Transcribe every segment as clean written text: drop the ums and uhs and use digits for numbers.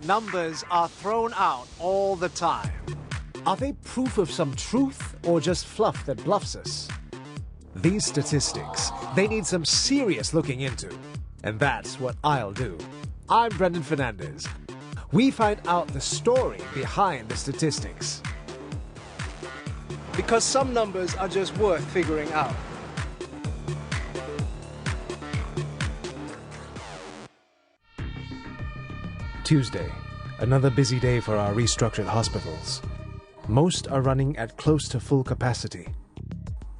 Numbers are thrown out all the time. Are they proof of some truth or just fluff that bluffs us? These statistics, they need some serious looking into. And that's what I'll do. I'm Brendan Fernandez. We find out the story behind the statistics. Because some numbers are just worth figuring out. Tuesday, another busy day for our restructured hospitals. Most are running at close to full capacity.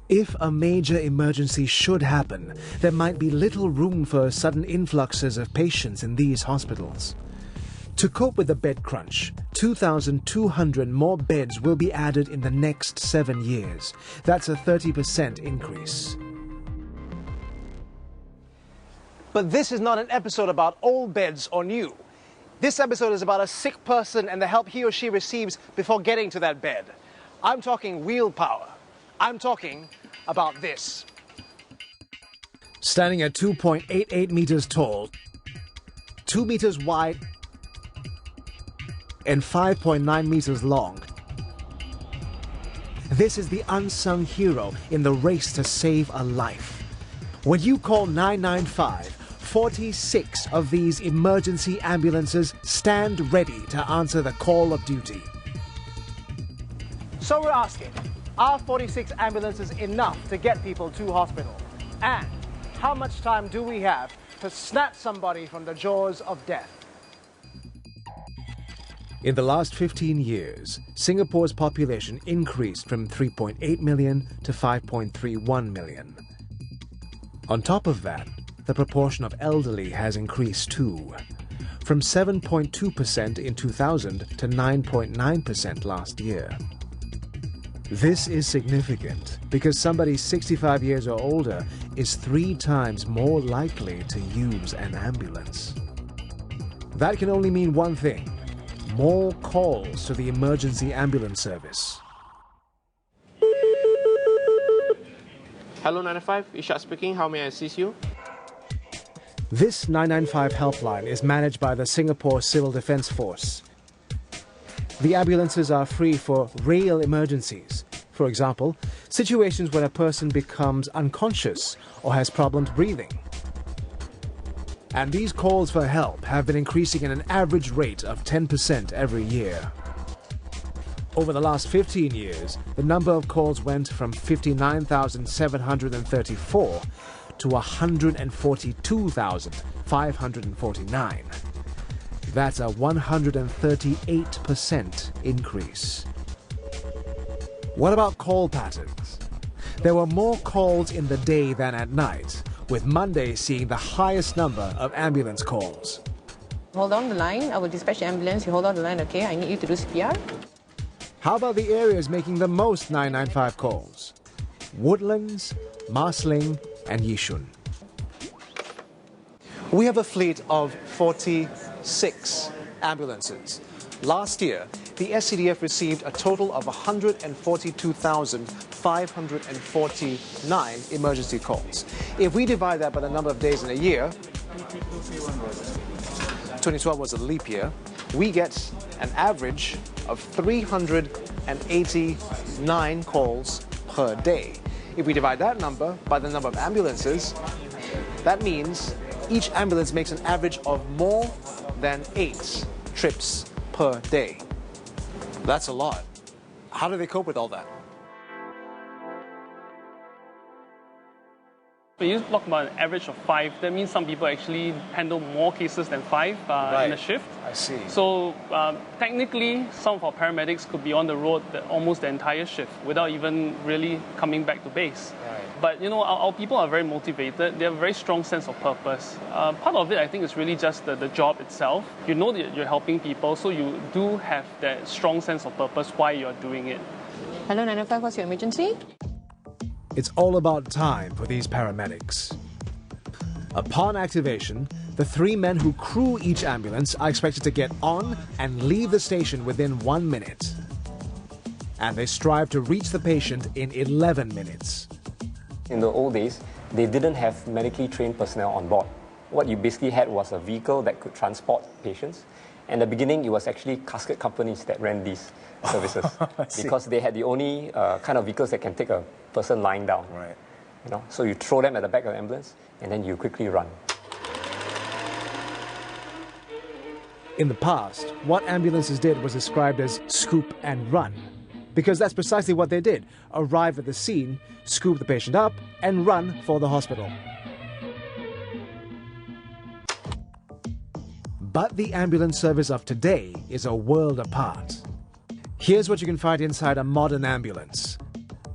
If a major emergency should happen, there might be little room for sudden influxes of patients in these hospitals. To cope with the bed crunch, 2,200 more beds will be added in the next 7 years. That's a 30% increase. But this is not an episode about old beds or new. This episode is about a sick person and the help he or she receives before getting to that bed. I'm talking real power. I'm talking about this. Standing at 2.88 meters tall, 2 meters wide, and 5.9 meters long. This is the unsung hero in the race to save a life. When you call 995, 46 of these emergency ambulances stand ready to answer the call of duty. So we're asking, are 46 ambulances enough to get people to hospital? And how much time do we have to snatch somebody from the jaws of death? In the last 15 years, Singapore's population increased from 3.8 million to 5.31 million. On top of that, the proportion of elderly has increased too, from 7.2% in 2000 to 9.9% last year. This is significant because somebody 65 years or older is 3 times more likely to use an ambulance. That can only mean one thing: more calls to the emergency ambulance service. Hello 995, Ishak speaking. How may I assist you? This 995 helpline is managed by the Singapore Civil Defence Force. The ambulances are free for real emergencies. For example, situations when a person becomes unconscious or has problems breathing. And these calls for help have been increasing at an average rate of 10% every year. Over the last 15 years, the number of calls went from 59,734 to 142,549. That's a 138% increase. What about call patterns? There were more calls in the day than at night, with Monday seeing the highest number of ambulance calls. Hold on the line. I will dispatch the ambulance. You hold on the line, okay? I need you to do CPR. How about the areas making the most 995 calls? Woodlands, Marsiling, and Yishun. We have a fleet of 46 ambulances. Last year, the SCDF received a total of 142,549 emergency calls. If we divide that by the number of days in a year, 2012 was a leap year, we get an average of 389 calls per day. If we divide that number by the number of ambulances, that means each ambulance makes an average of more than 8 trips per day. That's a lot. How do they cope with all that? When you talk about an average of 5, that means some people actually handle more cases than 5 in a shift. I see. So technically, some of our paramedics could be on the road almost the entire shift without even really coming back to base. Right. But you know, our people are very motivated. They have a very strong sense of purpose. Part of it, I think, is really just the job itself. You know that you're helping people, so you do have that strong sense of purpose why you're doing it. Hello, 995, what's your emergency? It's all about time for these paramedics. Upon activation, the 3 men who crew each ambulance are expected to get on and leave the station within 1 minute. And they strive to reach the patient in 11 minutes. In the old days, they didn't have medically trained personnel on board. What you basically had was a vehicle that could transport patients, In the beginning, it was actually casket companies that ran these services because they had the only kind of vehicles that can take a person lying down. Right. You know, so you throw them at the back of the ambulance and then you quickly run. In the past, what ambulances did was described as scoop and run, because that's precisely what they did: arrive at the scene, scoop the patient up, and run for the hospital. But the ambulance service of today is a world apart. Here's what you can find inside a modern ambulance: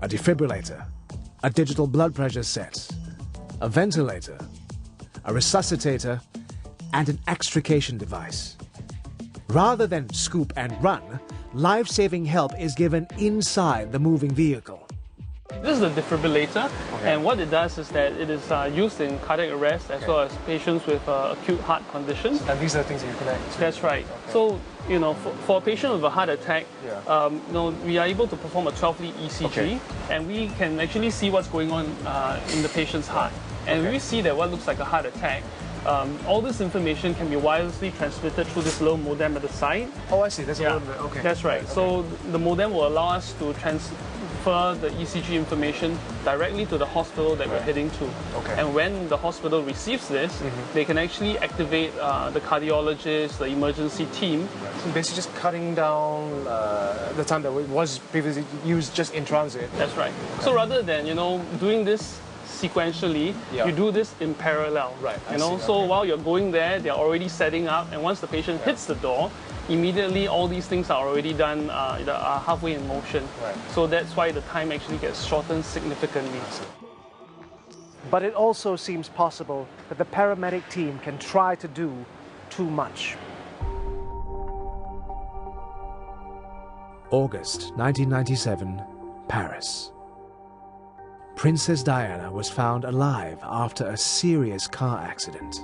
a defibrillator, a digital blood pressure set, a ventilator, a resuscitator, and an extrication device. Rather than scoop and run, life-saving help is given inside the moving vehicle. This is the defibrillator, and what it does is that it is used in cardiac arrest as well as patients with acute heart conditions. And these are the things that you connect. That's right. So, you know, for a patient with a heart attack, you know, we are able to perform a 12-lead ECG, and we can actually see what's going on in the patient's heart. And when we see that what looks like a heart attack, all this information can be wirelessly transmitted through this little modem at the side. Oh, I see. There's a modem. Okay. That's right. Okay. So the modem will allow us to transfer the ECG information directly to the hospital that we're heading to. Okay. And when the hospital receives this, they can actually activate the cardiologist, the emergency team. So basically just cutting down the time that was previously used just in transit. That's right. So rather than, you know, doing this sequentially, you do this in parallel. Right. You know, so while you're going there, they're already setting up, and once the patient hits the door, immediately all these things are already done, are halfway in motion. Right. So that's why the time actually gets shortened significantly. But it also seems possible that the paramedic team can try to do too much. August 1997, Paris. Princess Diana was found alive after a serious car accident.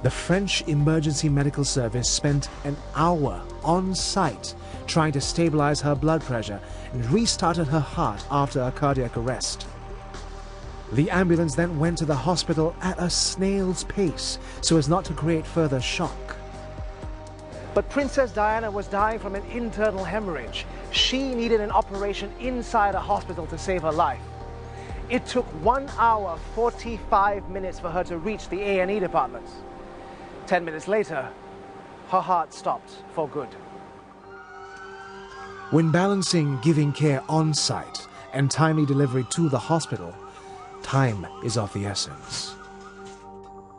The French Emergency Medical Service spent an hour on site trying to stabilize her blood pressure and restarted her heart after a cardiac arrest. The ambulance then went to the hospital at a snail's pace so as not to create further shock. But Princess Diana was dying from an internal hemorrhage. She needed an operation inside a hospital to save her life. It took 1 hour, 45 minutes for her to reach the A&E department. 10 minutes later, her heart stopped for good. When balancing giving care on site and timely delivery to the hospital, time is of the essence.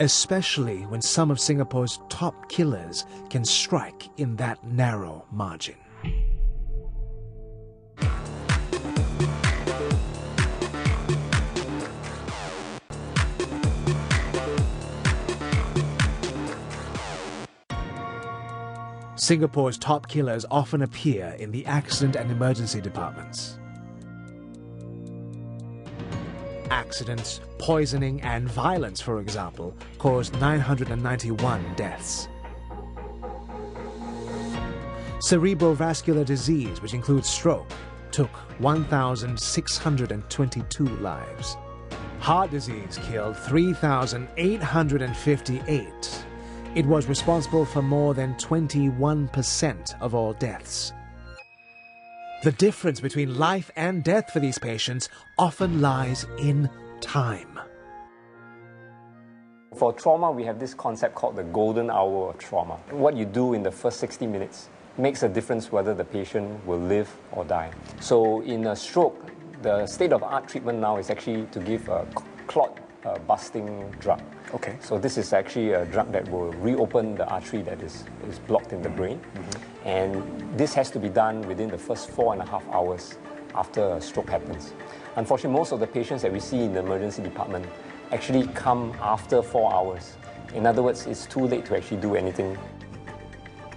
Especially when some of Singapore's top killers can strike in that narrow margin. Singapore's top killers often appear in the accident and emergency departments. Accidents, poisoning, and violence, for example, caused 991 deaths. Cerebrovascular disease, which includes stroke, took 1,622 lives. Heart disease killed 3,858. It was responsible for more than 21% of all deaths. The difference between life and death for these patients often lies in time. For trauma, we have this concept called the golden hour of trauma. What you do in the first 60 minutes makes a difference whether the patient will live or die. So in a stroke, the state-of-the-art treatment now is actually to give a clot busting drug. Okay. So this is actually a drug that will reopen the artery that is blocked in the brain. And this has to be done within the first 4.5 hours after a stroke happens. Unfortunately, most of the patients that we see in the emergency department actually come after 4 hours. In other words, it's too late to actually do anything.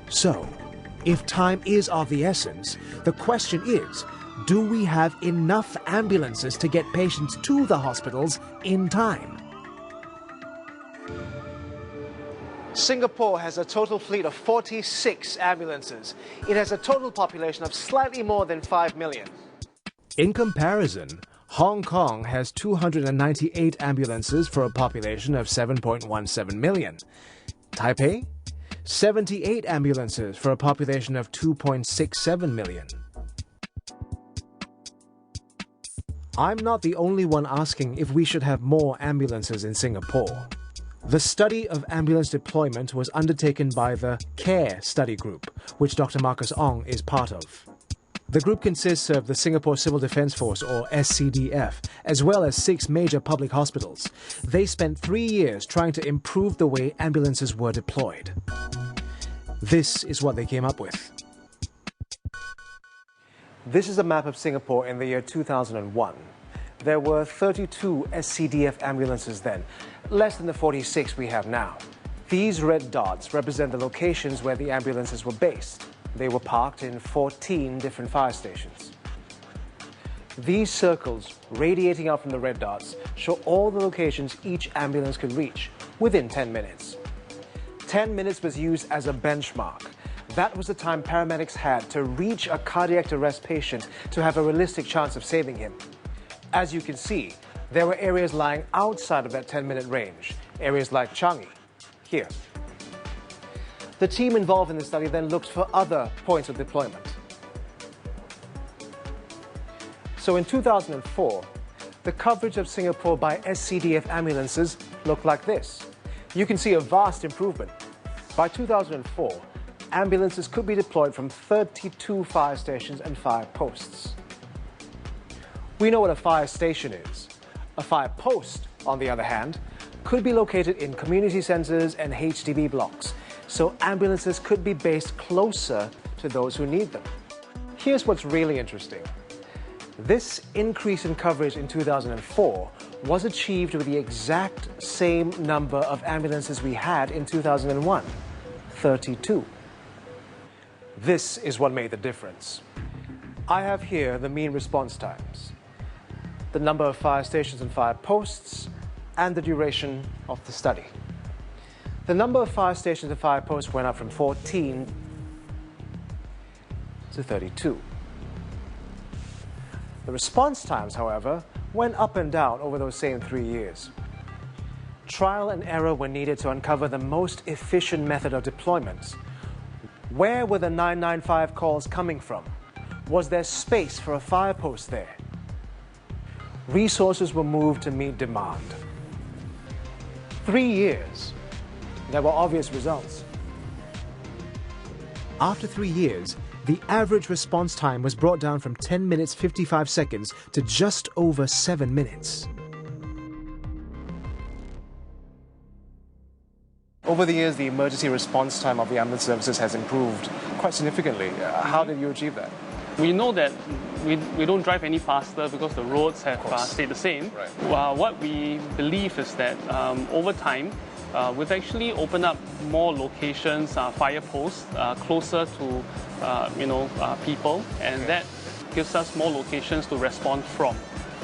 So, if time is of the essence, the question is, do we have enough ambulances to get patients to the hospitals in time? Singapore has a total fleet of 46 ambulances. It has a total population of slightly more than 5 million. In comparison, Hong Kong has 298 ambulances for a population of 7.17 million. Taipei? 78 ambulances for a population of 2.67 million. I'm not the only one asking if we should have more ambulances in Singapore. The study of ambulance deployment was undertaken by the CARE study group, which Dr. Marcus Ong is part of. The group consists of the Singapore Civil Defence Force, or SCDF, as well as 6 major public hospitals. They spent 3 years trying to improve the way ambulances were deployed. This is what they came up with. This is a map of Singapore in the year 2001. There were 32 SCDF ambulances then, less than the 46 we have now. These red dots represent the locations where the ambulances were based. They were parked in 14 different fire stations. These circles radiating out from the red dots show all the locations each ambulance could reach within 10 minutes. 10 minutes was used as a benchmark. That was the time paramedics had to reach a cardiac arrest patient to have a realistic chance of saving him. As you can see, there were areas lying outside of that 10-minute range, areas like Changi, here. The team involved in the study then looked for other points of deployment. So in 2004, the coverage of Singapore by SCDF ambulances looked like this. You can see a vast improvement. By 2004, ambulances could be deployed from 32 fire stations and fire posts. We know what a fire station is. A fire post, on the other hand, could be located in community centres and HDB blocks, so ambulances could be based closer to those who need them. Here's what's really interesting. This increase in coverage in 2004 was achieved with the exact same number of ambulances we had in 2001, 32. This is what made the difference. I have here the mean response times, the number of fire stations and fire posts, and the duration of the study. The number of fire stations and fire posts went up from 14 to 32. The response times, however, went up and down over those same 3 years. Trial and error were needed to uncover the most efficient method of deployment. Where were the 995 calls coming from? Was there space for a fire post there? Resources were moved to meet demand. 3 years. There were obvious results. After 3 years, the average response time was brought down from 10 minutes 55 seconds to just over 7 minutes. Over the years, the emergency response time of the ambulance services has improved quite significantly. How did you achieve that? We know that we don't drive any faster because the roads have stayed the same. Right. What we believe is that over time, we've actually opened up more locations, fire posts, closer to people, and that gives us more locations to respond from.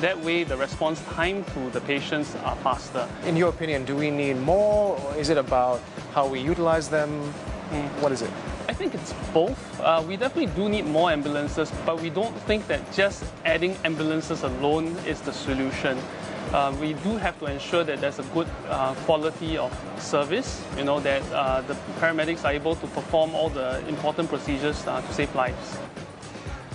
That way, the response time to the patients are faster. In your opinion, do we need more, or is it about how we utilize them? What is it? I think it's both. We definitely do need more ambulances, but we don't think that just adding ambulances alone is the solution. We do have to ensure that there's a good quality of service, that the paramedics are able to perform all the important procedures to save lives.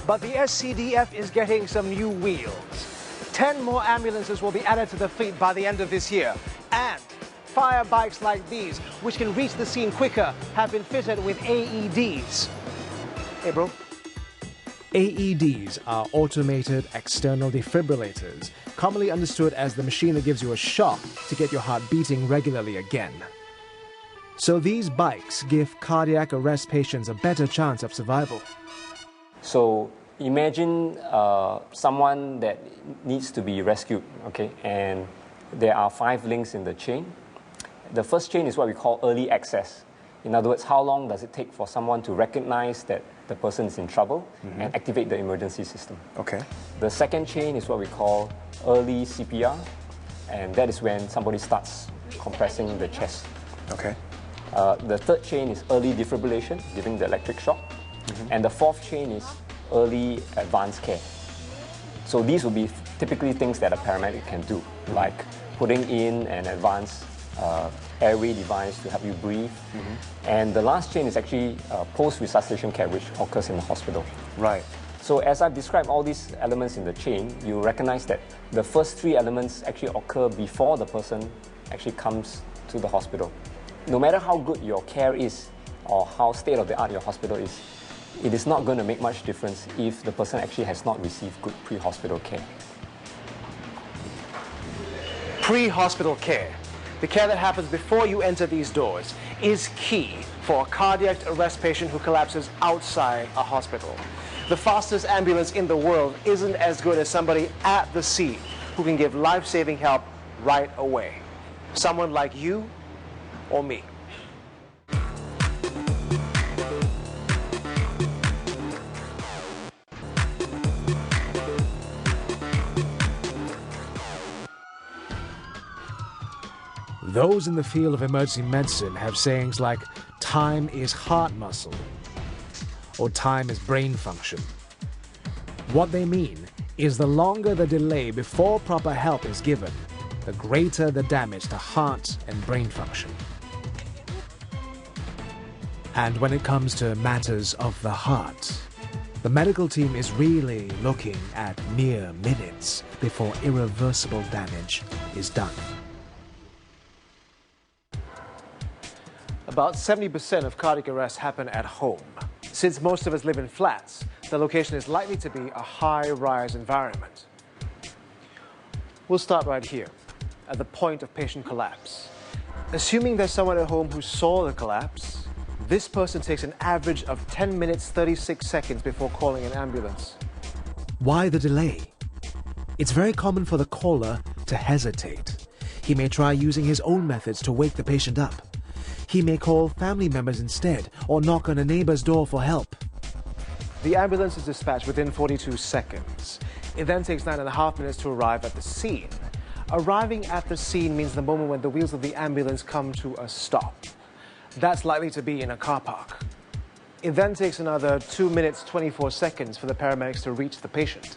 But the SCDF is getting some new wheels. 10 more ambulances will be added to the fleet by the end of this year. And fire bikes like these, which can reach the scene quicker, have been fitted with AEDs. Hey, bro. AEDs are automated external defibrillators, commonly understood as the machine that gives you a shock to get your heart beating regularly again. So these bikes give cardiac arrest patients a better chance of survival. So imagine someone that needs to be rescued, okay? And there are 5 links in the chain. The first chain is what we call early access. In other words, how long does it take for someone to recognize that the person is in trouble and activate the emergency system? Okay. The second chain is what we call early CPR, and that is when somebody starts compressing the chest. Okay. The third chain is early defibrillation, giving the electric shock. And the fourth chain is early advanced care. So these will be typically things that a paramedic can do, like putting in an advanced airway device to help you breathe. And the last chain is actually post-resuscitation care, which occurs in the hospital. Right. So as I've described all these elements in the chain, you recognize that the first three elements actually occur before the person actually comes to the hospital. No matter how good your care is or how state-of-the-art your hospital is, it is not going to make much difference if the person actually has not received good pre-hospital care. Pre-hospital care, the care that happens before you enter these doors, is key for a cardiac arrest patient who collapses outside a hospital. The fastest ambulance in the world isn't as good as somebody at the scene who can give life-saving help right away. Someone like you or me. Those in the field of emergency medicine have sayings like, time is heart muscle, or time is brain function. What they mean is the longer the delay before proper help is given, the greater the damage to heart and brain function. And when it comes to matters of the heart, the medical team is really looking at mere minutes before irreversible damage is done. About 70% of cardiac arrests happen at home. Since most of us live in flats, the location is likely to be a high-rise environment. We'll start right here, at the point of patient collapse. Assuming there's someone at home who saw the collapse, this person takes an average of 10 minutes 36 seconds before calling an ambulance. Why the delay? It's very common for the caller to hesitate. He may try using his own methods to wake the patient up. He may call family members instead or knock on a neighbor's door for help. The ambulance is dispatched within 42 seconds. It then takes 9.5 minutes to arrive at the scene. Arriving at the scene means the moment when the wheels of the ambulance come to a stop. That's likely to be in a car park. It then takes another 2 minutes 24 seconds for the paramedics to reach the patient.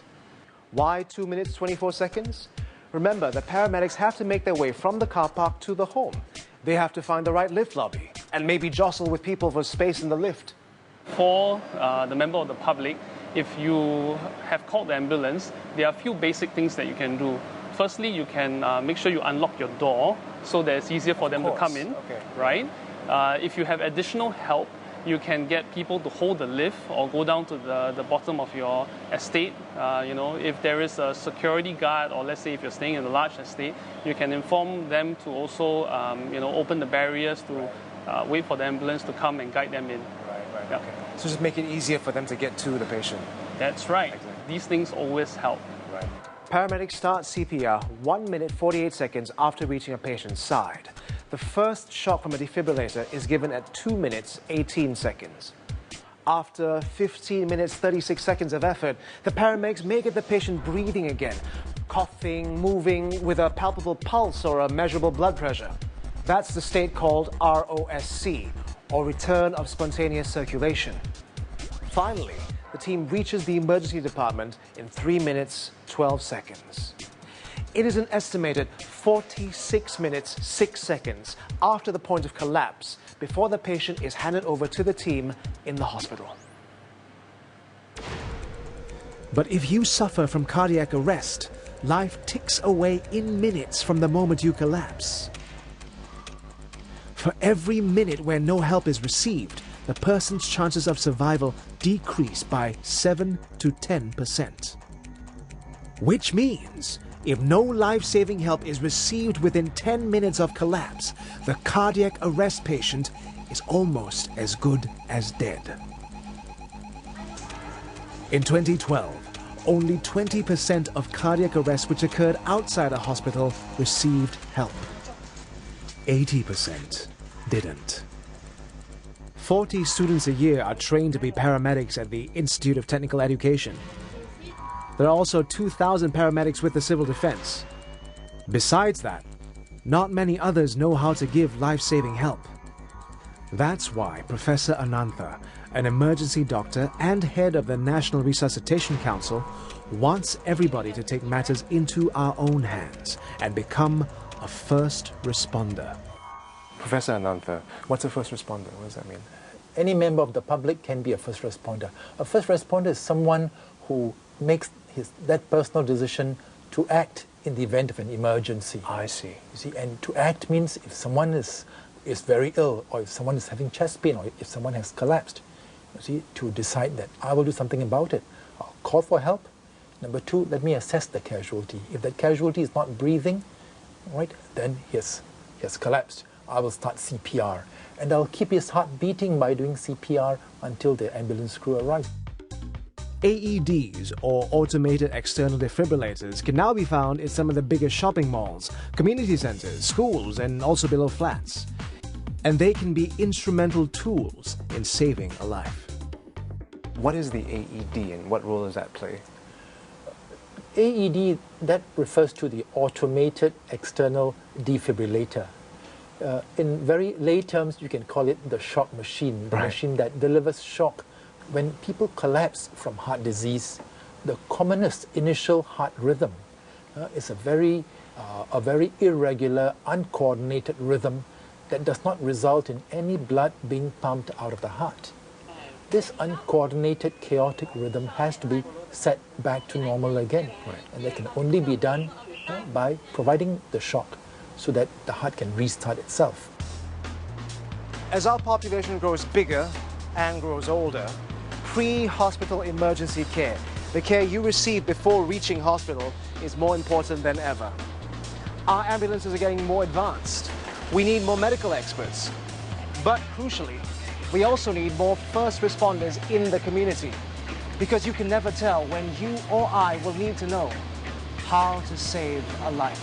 Why 2 minutes 24 seconds? Remember, the paramedics have to make their way from the car park to the home. They have to find the right lift lobby and maybe jostle with people for space in the lift. For the member of the public, if you have called the ambulance, there are a few basic things that you can do. Firstly, you can make sure you unlock your door so that it's easier for them to come in, right? If you have additional help, you can get people to hold the lift or go down to the bottom of your estate. If there is a security guard, or let's say if you're staying in a large estate, you can inform them to also open the barriers to wait for the ambulance to come and guide them in. Right. Yeah. Okay. So just make it easier for them to get to the patient. That's right. Exactly. These things always help. Right. Paramedics start CPR 1 minute 48 seconds after reaching a patient's side. The first shock from a defibrillator is given at 2 minutes 18 seconds. After 15 minutes 36 seconds of effort, the paramedics may get the patient breathing again, coughing, moving with a palpable pulse or a measurable blood pressure. That's the state called ROSC, or return of spontaneous circulation. Finally, the team reaches the emergency department in 3 minutes 12 seconds. It is an estimated 46 minutes 6 seconds after the point of collapse before the patient is handed over to the team in the hospital. But if you suffer from cardiac arrest, life ticks away in minutes from the moment you collapse. For every minute where no help is received, the person's chances of survival decrease by 7 to 10%. Which means, if no life-saving help is received within 10 minutes of collapse, the cardiac arrest patient is almost as good as dead. In 2012, only 20% of cardiac arrests which occurred outside a hospital received help. 80% didn't. 40 students a year are trained to be paramedics at the Institute of Technical Education. There are also 2,000 paramedics with the Civil Defense. Besides that, not many others know how to give life-saving help. That's why Professor Anantha, an emergency doctor and head of the National Resuscitation Council, wants everybody to take matters into our own hands and become a first responder. Professor Anantha, what's a first responder? What does that mean? Any member of the public can be a first responder. A first responder is someone who makes that personal decision to act in the event of an emergency. I see. You see, and to act means if someone is very ill, or if someone is having chest pain, or if someone has collapsed, you see, to decide that I will do something about it. I'll call for help. Number two, let me assess the casualty. If that casualty is not breathing, right, then he has collapsed. I will start CPR, and I'll keep his heart beating by doing CPR until the ambulance crew arrives. AEDs, or automated external defibrillators, can now be found in some of the biggest shopping malls, community centers, schools, and also below flats. And they can be instrumental tools in saving a life. What is the AED and what role does that play? AED, that refers to the automated external defibrillator. In very lay terms, you can call it the shock machine, the machine that delivers shock. When people collapse from heart disease, the commonest initial heart rhythm is a very irregular, uncoordinated rhythm that does not result in any blood being pumped out of the heart. This uncoordinated, chaotic rhythm has to be set back to normal again. And that can only be done by providing the shock so that the heart can restart itself. As our population grows bigger and grows older, pre-hospital emergency care, the care you receive before reaching hospital, is more important than ever. Our ambulances are getting more advanced. We need more medical experts. But crucially, we also need more first responders in the community, because you can never tell when you or I will need to know how to save a life.